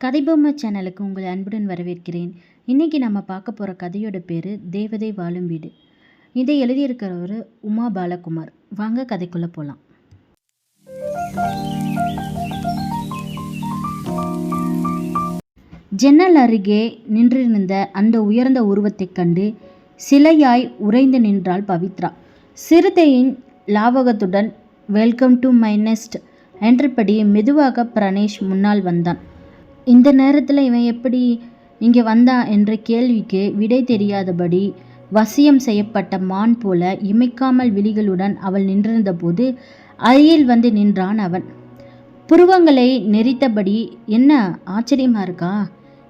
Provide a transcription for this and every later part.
கதைபொம்மை சேனலுக்கு உங்களை அன்புடன் வரவேற்கிறேன். இன்றைக்கி நம்ம பார்க்க போகிற கதையோட பேர் தேவதை வாழும் வீடு. இதை எழுதியிருக்கிறவர் உமா பாலகுமார். வாங்க கதைக்குள்ளே போகலாம். ஜன்னல் அருகே நின்றிருந்த அந்த உயர்ந்த உருவத்தைக் கண்டு சிலையாய் உறைந்து நின்றாள் பவித்ரா. சிறுத்தையின் லாவகத்துடன் வெல்கம் டு மை நெஸ்ட் என்றபடி மெதுவாக பிரணேஷ் முன்னால் வந்தான். இந்த நேரத்தில் இவன் எப்படி இங்கே வந்தான் என்ற கேள்விக்கு விடை தெரியாதபடி வசியம் செய்யப்பட்ட மான் போல இமைக்காமல் விழிகளுடன் அவள் நின்றிருந்த போது அருகில் வந்து நின்றான் அவன். புருவங்களை நெறித்தபடி, என்ன ஆச்சரியமா இருக்கா,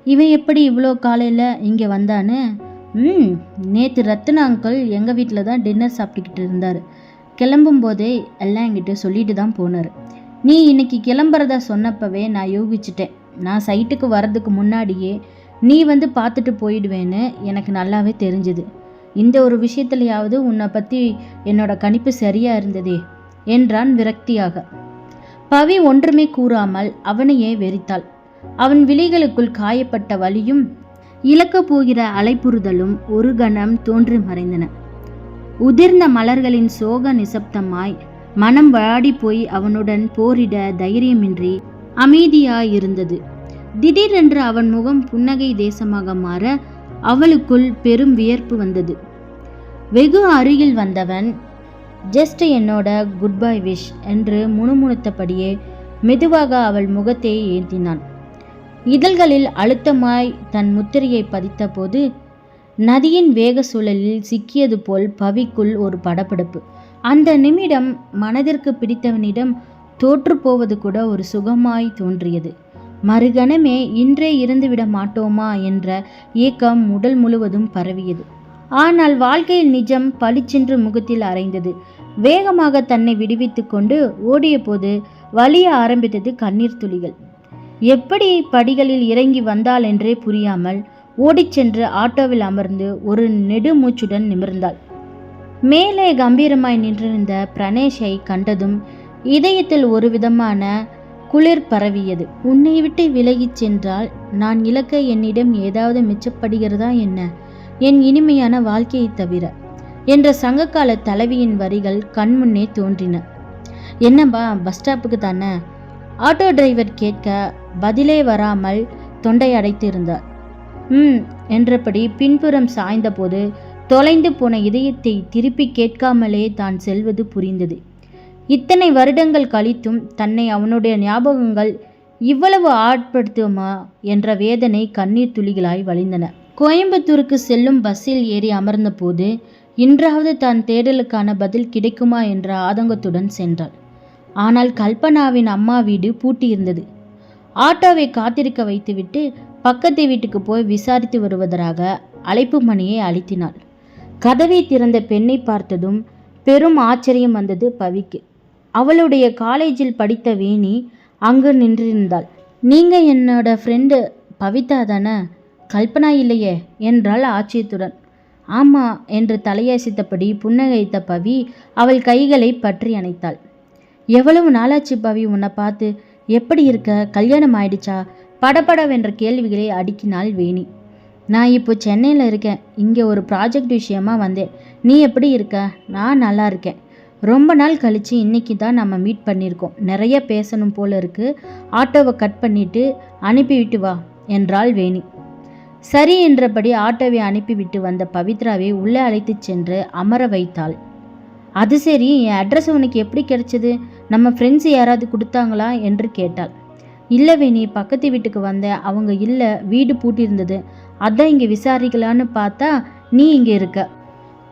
இவன் எப்படி இவ்வளோ காலையில் இங்கே வந்தான்னு? நேற்று ரத்னா அங்கிள் எங்கள் வீட்டில் தான் டின்னர் சாப்பிட்டுக்கிட்டு இருந்தார். கிளம்பும் போதே எல்லாம் என்கிட்ட சொல்லிட்டு தான் போனார். நீ இன்னைக்கு கிளம்புறதா சொன்னப்பவே நான் யோகிச்சிட்டேன். நான் சைட்டுக்கு வர்றதுக்கு முன்னாடியே நீ வந்து பார்த்துட்டு போயிடுவேன்னு எனக்கு நல்லாவே தெரிஞ்சுது. இந்த ஒரு விஷயத்துலையாவது உன்னை பற்றி என்னோட கணிப்பு சரியாக இருந்ததே என்றான் விரக்தியாக. பவி ஒன்றுமே கூறாமல் அவனையே வெறித்தாள். அவன் விழிகளுக்குள் காயப்பட்ட வலியும் இழக்கப் போகிற அலைப்புறுதலும் ஒரு கணம் தோன்றி மறைந்தன. உதிர்ந்த மலர்களின் சோக நிசப்தமாய் மனம் வாடி போய் அவனுடன் போரிட தைரியமின்றி அமைதியாயிருந்தது. திடீரென்று அவன் முகம் புன்னகை தேசமாக மாற அவளுக்குள் பெரும் வியர்ப்பு வந்தது. வெகு அருகில் வந்தவன் ஜஸ்ட் என்னோட குட் பை விஷ் என்று முணுமுணுத்தபடியே மெதுவாக அவள் முகத்தை ஏந்தினான். இதழ்களில் அழுத்தமாய் தன் முத்திரையை பதித்த போது நதியின் வேக சூழலில் சிக்கியது போல் பவிக்குள் ஒரு படபடப்பு. அந்த நிமிடம் மனதிற்கு பிடித்தவனிடம் தோற்று போவது கூட ஒரு சுகமாய் தோன்றியது. மறுகணமே இன்றே இருந்துவிட மாட்டோமா என்ற ஏக்கம் உடல் முழுவதும் பரவியது. ஆனால் வாழ்க்கையில் நிஜம் பளிச்சென்று முகத்தில் அரைந்தது. வேகமாக தன்னை விடுவித்து கொண்டு ஓடிய போது வலிய ஆரம்பித்தது கண்ணீர் துளிகள். எப்படி படிகளில் இறங்கி வந்தாள் என்றே புரியாமல் ஓடிச்சென்று ஆட்டோவில் அமர்ந்து ஒரு நெடுமூச்சுடன் நிமிர்ந்தாள். மேலே கம்பீரமாய் நின்றிருந்த பிரணேஷை கண்டதும் இதயத்தில் ஒரு விதமான குளிர் பரவியது. உன்னை விட்டு விலகிச் சென்றால் நான் இழக்க என்னிடம் ஏதாவது மிச்சப்படுகிறதா என்ன, என் இனிமையான வாழ்க்கையை தவிர என்ற சங்ககால தலைவியின் வரிகள் கண்முன்னே தோன்றின. என்னப்பா, பஸ் ஸ்டாப்புக்கு தானே? ஆட்டோ டிரைவர் கேட்க பதிலே வராமல் தொண்டை அடைத்து இருந்தார். என்றபடி பின்புறம் சாய்ந்தபோது தொலைந்து போன இதயத்தை திருப்பி கேட்காமலே தான் செல்வது புரிந்தது. இத்தனை வருடங்கள் கழித்தும் தன்னை அவனுடைய ஞாபகங்கள் இவ்வளவு ஆட்படுத்துமா என்ற வேதனை கண்ணீர் துளிகளாய் வழிந்தன. கோயம்புத்தூருக்கு செல்லும் பஸ்ஸில் ஏறி அமர்ந்த போது இன்றாவது தான் தேடலுக்கான பதில் கிடைக்குமா என்ற ஆதங்கத்துடன் சென்றாள். ஆனால் கல்பனாவின் அம்மா வீடு பூட்டியிருந்தது. ஆட்டோவை காத்திருக்க வைத்துவிட்டு பக்கத்து வீட்டுக்கு போய் விசாரித்து வருவதாக அழைப்பு மணியை அழுத்தினாள். கதவை திறந்த பெண்ணை பார்த்ததும் பெரும் ஆச்சரியம் வந்தது பவிக்கு. அவளுடைய காலேஜில் படித்த வேணி அங்கு நின்றிருந்தாள். நீங்கள் என்னோட ஃப்ரெண்டு பவிதா தானே? கல்பனா இல்லையே என்றாள் ஆச்சரியத்துடன். ஆமாம் என்று தலையசைத்தபடி புன்னகைத்த பவி அவள் கைகளை பற்றி அணைத்தாள். எவ்வளவு நாளாச்சு பவி உன்னை பார்த்து, எப்படி இருக்க, கல்யாணம் ஆயிடுச்சா? படபடவென்ற கேள்விகளை அடுக்கினாள் வேணி. நான் இப்போ சென்னையில் இருக்கேன். இங்கே ஒரு ப்ராஜெக்ட் விஷயமா வந்தேன். நீ எப்படி இருக்க? நான் நல்லா இருக்கேன். ரொம்ப நாள் கழித்து இன்றைக்கி தான் நம்ம மீட் பண்ணியிருக்கோம். நிறைய பேசணும் போல இருக்கு. ஆட்டோவை கட் பண்ணிவிட்டு அனுப்பிவிட்டு வா என்றாள் வேணி. சரி என்றபடி ஆட்டோவை அனுப்பிவிட்டு வந்த பவித்ராவை உள்ளே அழைத்து சென்று அமர வைத்தாள். அது சரி, என் அட்ரஸ் உனக்கு எப்படி கிடைச்சது? நம்ம ஃப்ரெண்ட்ஸ் யாராவது கொடுத்தாங்களா என்று கேட்டாள். இல்லை வேணி, பக்கத்து வீட்டுக்கு வந்தேன். அவங்க இல்லை, வீடு பூட்டியிருந்தது. அதான் இங்கே விசாரிக்கலான்னு பார்த்தா நீ இங்கே இருக்க.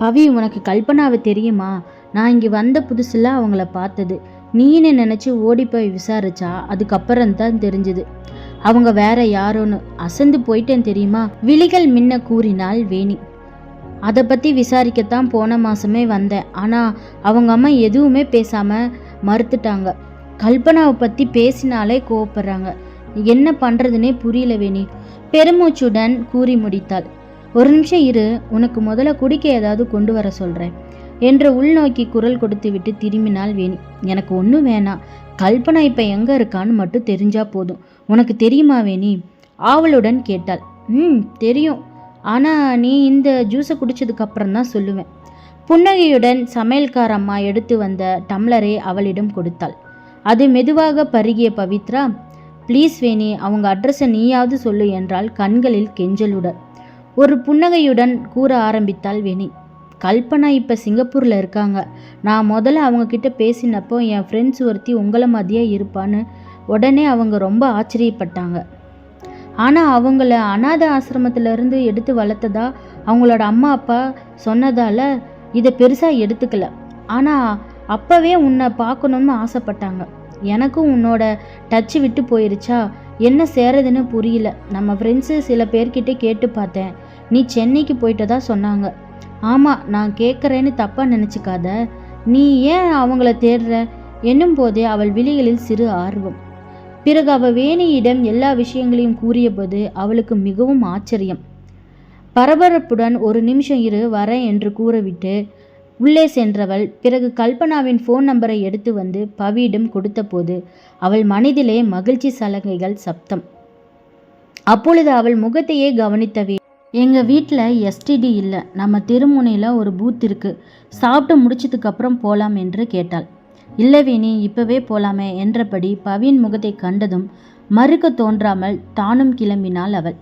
பவி, உனக்கு கல்பனாவை தெரியுமா? நான் இங்கே வந்த புதுசில் அவங்கள பார்த்தது. நீன்னு நினச்சி ஓடி போய் விசாரிச்சா அதுக்கப்புறம்தான் தெரிஞ்சுது அவங்க வேற யாரோன்னு. அசந்து போயிட்டேன் தெரியுமா? விழிகள் மின்ன கூறினாள் வேணி. அதை பற்றி விசாரிக்கத்தான் போன மாதமே வந்தேன். ஆனால் அவங்க அம்மா எதுவுமே பேசாமல் மறுத்துட்டாங்க. கல்பனாவை பற்றி பேசினாலே கோவப்படுறாங்க. என்ன பண்ணுறதுனே புரியல வேணி பெருமூச்சுடன் கூறி முடித்தாள். ஒரு நிமிஷம் இரு, உனக்கு முதல்ல குடிக்க ஏதாவது கொண்டு வர சொல்கிறேன் என்று உள்நோக்கி குரல் கொடுத்து விட்டு திரும்பினாள் வேணி. எனக்கு ஒன்றும் வேணாம், கல்பனா இப்போ எங்கே இருக்கான்னு மட்டும் தெரிஞ்சா போதும். உனக்கு தெரியுமா வேணி? ஆவலுடன் கேட்டாள். தெரியும். ஆனால் நீ இந்த ஜூஸை குடிச்சதுக்கப்புறம் தான் சொல்லுவேன். புன்னகையுடன் சமையல்கார அம்மா எடுத்து வந்த டம்ளரை அவளிடம் கொடுத்தாள். அது மெதுவாக பருகிய பவித்ரா, ப்ளீஸ் வேணி, அவங்க அட்ரஸை நீயாவது சொல்லு என்றால் கண்களில் கெஞ்சலுடன். ஒரு புன்னகையுடன் கூற ஆரம்பித்தாள் வேணி. கல்பனா இப்போ சிங்கப்பூரில் இருக்காங்க. நான் முதல்ல அவங்கக்கிட்ட பேசினப்போ என் ஃப்ரெண்ட்ஸ் ஒருத்தி உங்களை மாதிரியே இருப்பான்னு உடனே அவங்க ரொம்ப ஆச்சரியப்பட்டாங்க. ஆனால் அவங்கள அநாத ஆசிரமத்திலேருந்து எடுத்து வளர்த்ததா அவங்களோட அம்மா அப்பா சொன்னதால் இதை பெருசாக எடுத்துக்கல. ஆனால் அப்போவே உன்னை பார்க்கணுன்னு ஆசைப்பட்டாங்க. எனக்கும் உன்னோட டச்சு விட்டு போயிருச்சா, என்ன சேரதுன்னு புரியல. நம்ம ஃப்ரெண்ட்ஸு சில பேர்கிட்ட கேட்டு பார்த்தேன். நீ சென்னைக்கு போயிட்டதா சொன்னாங்க. ஆமாம், நான் கேட்குறேன்னு தப்பாக நினச்சிக்காத. நீ ஏன் அவங்கள தேடுற என்னும் போதே அவள் விழிகளில் சிறு ஆர்வம். பிறகு அவள் வேணியிடம் எல்லா விஷயங்களையும் கூறியபோது அவளுக்கு மிகவும் ஆச்சரியம். பரபரப்புடன் ஒரு நிமிஷம் இரு வரேன் என்று கூறவிட்டு உள்ளே சென்றவள் பிறகு கல்பனாவின் ஃபோன் நம்பரை எடுத்து வந்து பவியிடம் கொடுத்த போது அவள் மனதிலே மகிழ்ச்சி சலங்கைகள் சப்தம். அப்பொழுது அவள் முகத்தையே கவனித்தவே, எங்கள் வீட்டில் எஸ்டிடி இல்லை, நம்ம தெருமுனையில் ஒரு பூத் இருக்குது, சாப்பிட்டு முடிச்சதுக்கப்புறம் போகலாம் என்று கேட்டாள். இல்லை வேணி, இப்போவே போகலாமே என்றபடி பவியின் முகத்தை கண்டதும் மறுக்க தோன்றாமல் தானும் கிளம்பினாள் அவள்.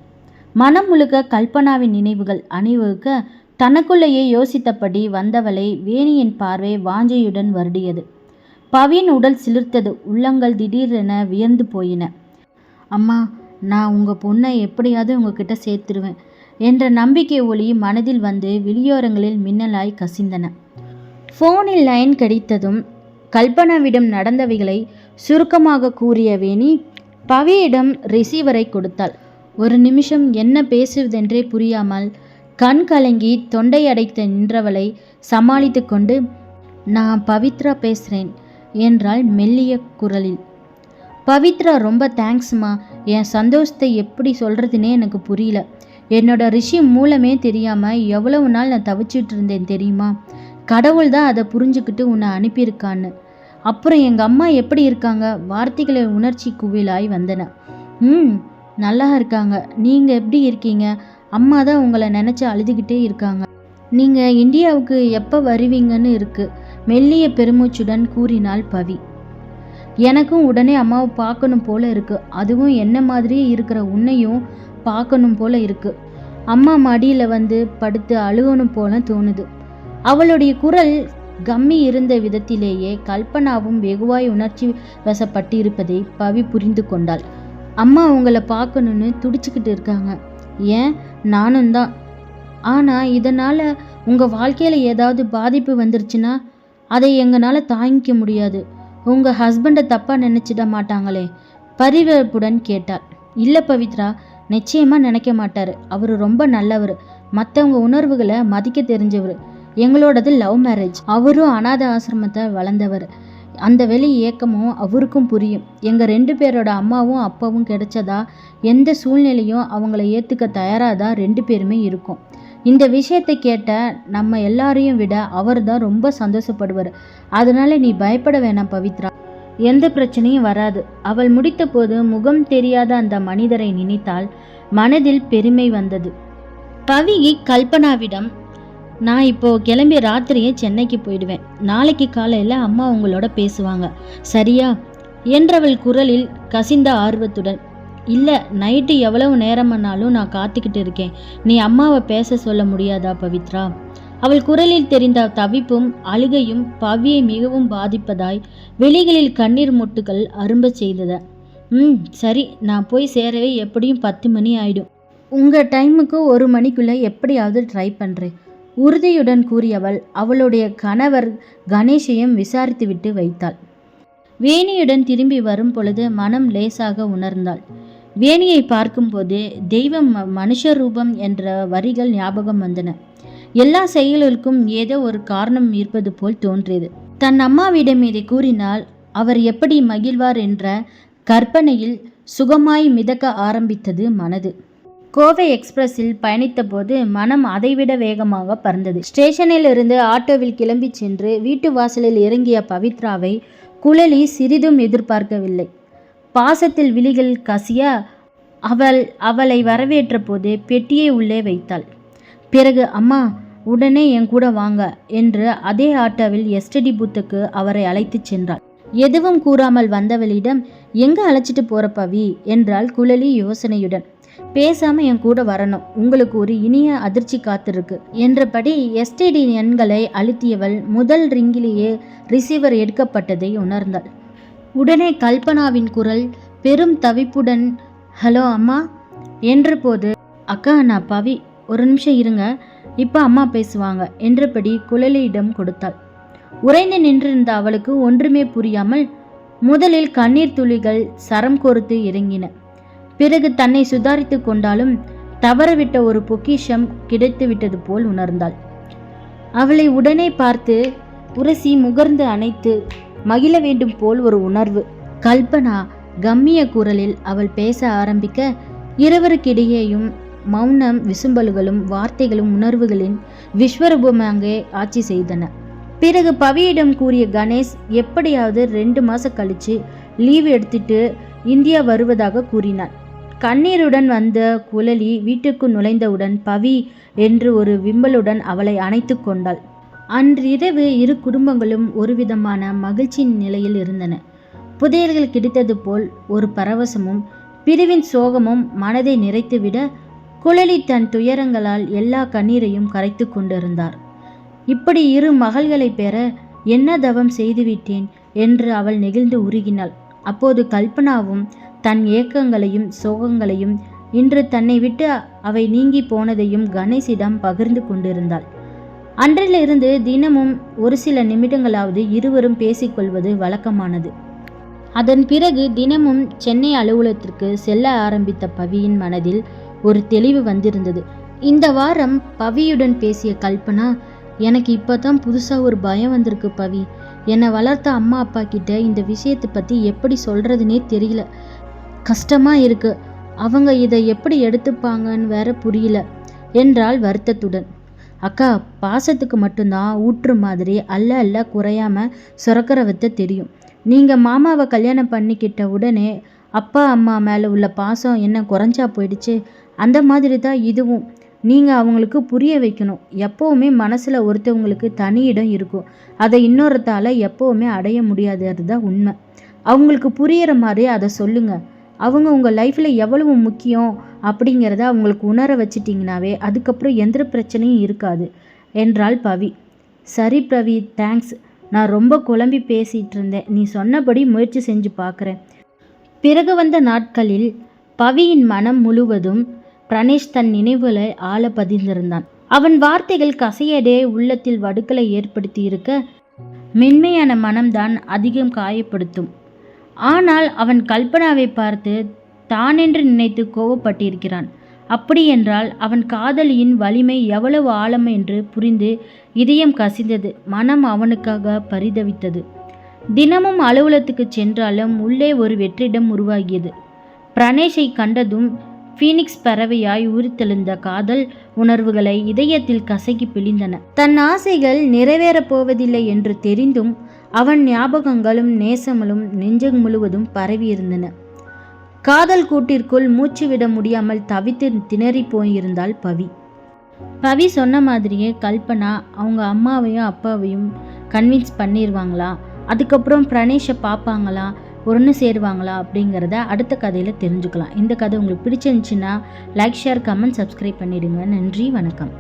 மனம் முழுக்க கல்பனாவின் நினைவுகள் அணிவகுக்க தனக்குள்ளேயே யோசித்தபடி வந்தவளை வேணியின் பார்வை வாஞ்சையுடன் வருடியது. பவியின் உடல் சிலிர்த்தது. உள்ளங்கள் திடீரென வியந்து போயின. அம்மா, நான் உங்கள் பொண்ணை எப்படியாவது உங்ககிட்ட சேர்த்துருவேன் என்ற நம்பிக்கை ஒளி மனதில் வந்து விழியோரங்களில் மின்னலாய் கசிந்தன. ஃபோனில் லைன் கிடைத்ததும் கல்பனாவிடம் நடந்தவைகளை சுருக்கமாக கூறிய வேணி பவியிடம் ரிசீவரை கொடுத்தாள். ஒரு நிமிஷம் என்ன பேசுவதென்றே புரியாமல் கண் கலங்கி தொண்டை அடைத்து நின்றவளை சமாளித்து கொண்டு, நான் பவித்ரா பேசுகிறேன் என்றாள் மெல்லிய குரலில். பவித்ரா, ரொம்ப தேங்க்ஸ்மா. என் சந்தோஷத்தை எப்படி சொல்கிறதுனே எனக்கு புரியல. என்னோட ரிஷி மூலமே தெரியாமல் எவ்வளவு நாள் நான் தவிச்சிட்டு இருந்தேன் தெரியுமா? கடவுள் தான் அதை புரிஞ்சுக்கிட்டு உன்னை அனுப்பியிருக்கான்னு. அப்புறம் எங்கள் அம்மா எப்படி இருக்காங்க? வார்த்தைகளை உணர்ச்சி குவிலாய் வந்தன. நல்லா இருக்காங்க. நீங்கள் எப்படி இருக்கீங்க? அம்மா தான் உங்களை நினச்சி அழுதுகிட்டே இருக்காங்க. நீங்கள் இந்தியாவுக்கு எப்போ வருவீங்கன்னு இருக்குது மெல்லிய பெருமூச்சுடன் கூறினாள் பவி. எனக்கும் உடனே அம்மாவை பார்க்கணும் போல இருக்குது. அதுவும் என்ன மாதிரியே இருக்கிற உன்னையும் பார்க்கணும் போல இருக்குது. அம்மா மடியில் வந்து படுத்து அழுகணும் போல தோணுது. அவளுடைய குரல் கம்மி இருந்த விதத்திலேயே கல்பனாவும் வெகுவாய் உணர்ச்சி வசப்பட்டு இருப்பதை பவி புரிந்து கொண்டாள். அம்மா உங்களை பார்க்கணுன்னு துடிச்சுக்கிட்டு இருக்காங்க. ஏன், நானும் தான். ஆனால் இதனால் உங்கள் வாழ்க்கையில் ஏதாவது பாதிப்பு வந்துருச்சுன்னா அதை எங்களால் தாங்கிக்க முடியாது. உங்கள் ஹஸ்பண்டை தப்பாக நினச்சிட மாட்டாங்களே? பரிவர்ப்புடன் கேட்டாள். இல்லை பவித்ரா, நிச்சயமாக நினைக்க மாட்டார். அவர் ரொம்ப நல்லவர். மற்றவங்க உணர்வுகளை மதிக்க தெரிஞ்சவர். எங்களோடது லவ் மேரேஜ். அவரும் அநாத ஆசிரமத்தை வளர்ந்தவர். அந்த வெளி ஏக்கமும் அவருக்கும் புரியும். எங்கள் 2 பேரோட அம்மாவும் அப்பாவும் கிடைச்சதா எந்த சூழ்நிலையும் அவங்கள ஏற்றுக்க தயாராக தான் 2 பேருமே இருக்கும். இந்த விஷயத்தை கேட்ட நம்ம எல்லாரையும் விட அவர் தான் ரொம்ப சந்தோஷப்படுவார். அதனால நீ பயப்பட வேணாம் பவித்ரா, எந்த பிரச்சனையும் வராது. அவள் முடித்த போது முகம் தெரியாத அந்த மனிதரை நினைத்தால் மனதில் பெருமை வந்தது. பவி கல்பனாவிடம், நான் இப்போது கிளம்பி ராத்திரியே சென்னைக்கு போயிடுவேன். நாளைக்கு காலையில் அம்மா உங்களோட பேசுவாங்க, சரியா என்றவள் குரலில் கசிந்த ஆர்வத்துடன். இல்லை, நைட்டு எவ்வளவு நேரமானாலும் நான் காத்துக்கிட்டு இருக்கேன். நீ அம்மாவை பேச சொல்ல முடியாதா பவித்ரா? அவள் குரலில் தெரிந்த தவிப்பும் அழுகையும் பவியை மிகவும் பாதிப்பதாய் வெளிகளில் கண்ணீர் மொட்டுகள் அரும்ப செய்தத. சரி, நான் போய் சேரவே எப்படியும் 10 மணி ஆயிடும். உங்கள் டைமுக்கு 1 மணிக்குள்ளே எப்படியாவது ட்ரை பண்ணுறேன் உறுதியுடன் கூறியவள் அவளுடைய கணவர் கணேஷையும் விசாரித்துவிட்டு வைத்தாள். வேணியுடன் திரும்பி வரும் பொழுது மனம் லேசாக உணர்ந்தாள். வேணியை பார்க்கும்போது தெய்வம் மனுஷ ரூபம் என்ற வரிகள் ஞாபகம் வந்தன. எல்லா செயல்களுக்கும் ஏதோ ஒரு காரணம் இருப்பது போல் தோன்றியது. தன் அம்மாவிடம் இதை கூறினால் அவர் எப்படி மகிழ்வார் என்ற கற்பனையில் சுகமாய் மிதக்க ஆரம்பித்தது மனது. கோவை எக்ஸ்பிரஸில் பயணித்த போது மனம் அதைவிட வேகமாக பறந்தது. ஸ்டேஷனில் இருந்து ஆட்டோவில் கிளம்பி சென்று வீட்டு வாசலில் இறங்கிய பவித்ராவை குழலி சிறிதும் எதிர்பார்க்கவில்லை. பாசத்தில் விழிகள் கசிய அவளை வரவேற்ற போது பெட்டியை உள்ளே வைத்தாள். பிறகு அம்மா உடனே என் கூட வாங்க என்று அதே ஆட்டோவில் எஸ்டடி பூத்துக்கு அவரை அழைத்து சென்றாள். எதுவும் கூறாமல் வந்தவளிடம் எங்க அழைச்சிட்டு போற பவி என்றாள் குழலி யோசனையுடன். பேசாம என் கூட வரணும், உங்களுக்கு ஒரு இனிய அதிர்ச்சி காத்திருக்கு என்றபடி எஸ்டிடி எண்களை அழுத்தியவள் முதல் ரிங்கிலேயே ரிசீவர் எடுக்கப்பட்டதை உணர்ந்தாள். உடனே கல்பனாவின் குரல் பெரும் தவிப்புடன் ஹலோ அம்மா என்றபோது, அக்கா நான் பவி, ஒரு நிமிஷம் இருங்க, இப்போ அம்மா பேசுவாங்க என்றபடி குழலியிடம் கொடுத்தாள். உறைந்து நின்றிருந்த அவளுக்கு ஒன்றுமே புரியாமல் முதலில் கண்ணீர் துளிகள் சரம் கோர்த்து இறங்கின. பிறகு தன்னை சுதாரித்து கொண்டாலும் தவறவிட்ட ஒரு பொக்கிஷம் கிடைத்து விட்டது போல் உணர்ந்தாள். அவளை உடனே பார்த்து உரசி முகர்ந்து அணைத்து மகிழ வேண்டும் போல் ஒரு உணர்வு. கல்பனா கம்மிய குரலில் அவள் பேச ஆரம்பிக்க இருவருக்கிடையேயும் மௌனம் விசும்பல்களும் வார்த்தைகளும் உணர்வுகளின் விஸ்வரூபமாக ஆட்சி செய்தன. பிறகு பவியிடம் கூறிய கணேஷ் எப்படியாவது 2 மாசம் கழிச்சு லீவ் எடுத்துட்டு இந்தியா வருவதாக கூறினார். கண்ணீருடன் வந்த குழலி வீட்டுக்கு நுழைந்தவுடன் பவி என்று ஒரு விம்பலுடன் அவளை அணைத்து கொண்டாள். அன்றிரவு இரு குடும்பங்களும் ஒரு விதமான மகிழ்ச்சியின் நிலையில் இருந்தன. புதையல்கள் கிடைத்தது போல் ஒரு பரவசமும் பிரிவின் சோகமும் மனதை நிறைத்துவிட குழலி தன் துயரங்களால் எல்லா கண்ணீரையும் கரைத்து கொண்டிருந்தார். இப்படி இரு மகள்களை பெற என்ன தவம் செய்துவிட்டேன் என்று அவள் நெகிழ்ந்து உருகினாள். அப்போது கல்பனாவும் தன் ஏக்கங்களையும் சோகங்களையும் இன்று தன்னை விட்டு அவை நீங்கி போனதையும் கணேஷிடம் பகிர்ந்து கொண்டிருந்தாள். அன்றிலிருந்து தினமும் ஒரு சில நிமிடங்களாவது இருவரும் பேசிக்கொள்வது வழக்கமானது. அதன் பிறகு தினமும் சென்னை அலுவலகத்திற்கு செல்ல ஆரம்பித்த பவியின் மனதில் ஒரு தெளிவு வந்திருந்தது. இந்த வாரம் பவியுடன் பேசிய கல்பனா, எனக்கு இப்போதான் புதுசாக ஒரு பயம் வந்திருக்கு பவி. என்னை வளர்த்த அம்மா அப்பா கிட்ட இந்த விஷயத்தை பற்றி எப்படி சொல்கிறதுனே தெரியல, கஷ்டமாக இருக்கு. அவங்க இதை எப்படி எடுத்துப்பாங்கன்னு வேற புரியல என்றாள் வருத்தத்துடன். அக்கா, பாசத்துக்கு மட்டும்தான் ஊற்று மாதிரி அல்ல குறையாம சுரக்கிற வித்த தெரியும். நீங்கள் மாமாவை கல்யாணம் பண்ணிக்கிட்ட உடனே அப்பா அம்மா மேலே உள்ள பாசம் என்ன குறைஞ்சா போயிடுச்சு? அந்த மாதிரி தான் இதுவும். நீங்கள் அவங்களுக்கு புரிய வைக்கணும். எப்போவுமே மனசில் ஒருத்தவங்களுக்கு தனி இடம் இருக்கும், அதை இன்னொருத்தால் எப்போவுமே அடைய முடியாதது தான் உண்மை. அவங்களுக்கு புரிகிற மாதிரி அதை சொல்லுங்கள். அவங்க உங்கள் லைஃப்பில் எவ்வளவு முக்கியம் அப்படிங்கிறத அவங்களுக்கு உணர வச்சிட்டிங்கனாவே அதுக்கப்புறம் எந்த பிரச்சனையும் இருக்காது என்றாள் பவி. சரி பிரவி, தேங்க்ஸ். நான் ரொம்ப குழம்பி பேசிகிட்டு இருந்தேன். நீ சொன்னபடி முயற்சி செஞ்சு பார்க்குறேன். பிறகு வந்த நாட்களில் பவியின் மனம் முழுவதும் பிரணேஷ் தன் நினைவுகளை ஆழ பதிந்திருந்தான். அவன் வார்த்தைகள் கசையடே உள்ளத்தில் வடுக்களை ஏற்படுத்தி இருக்க மென்மையான மனம்தான் அதிகம் காயப்படுத்தும். ஆனால் அவன் கல்பனாவை பார்த்து தானென்று நினைத்து கோவப்பட்டிருக்கிறான். அப்படியென்றால் அவன் காதலியின் வலிமை எவ்வளவு ஆழம் என்று புரிந்து இதயம் கசிந்தது. மனம் அவனுக்காக பரிதவித்தது. தினமும் அலுவலகத்துக்கு சென்றாலும் உள்ளே ஒரு வெற்றிடம் உருவாகியது. பிரணேஷை கண்டதும் ஃபீனிக்ஸ் பறவையாய் உரித்தெழுந்த காதல் உணர்வுகளை இதயத்தில் கசக்கி பிழிந்தன. தன் ஆசைகள் நிறைவேறப் போவதில்லை என்று தெரிந்தும் அவன் ஞாபகங்களும் நேசங்களும் நெஞ்சம் முழுவதும் பரவியிருந்தன. காதல் கூட்டிற்குள் மூச்சு விட முடியாமல் தவித்து திணறி போயிருந்தாள் பவி. பவி சொன்ன மாதிரியே கல்பனா அவங்க அம்மாவையும் அப்பாவையும் கன்வின்ஸ் பண்ணிடுவாங்களா, அதுக்கப்புறம் பிரணேஷை பார்ப்பாங்களா, ஒன்று சேருவாங்களா அப்படிங்கிறத அடுத்த கதையில் தெரிஞ்சுக்கலாம். இந்த கதை உங்களுக்கு பிடிச்சிருந்துச்சுன்னா லைக், ஷேர், கமெண்ட், சப்ஸ்கிரைப் பண்ணிடுங்க. நன்றி, வணக்கம்.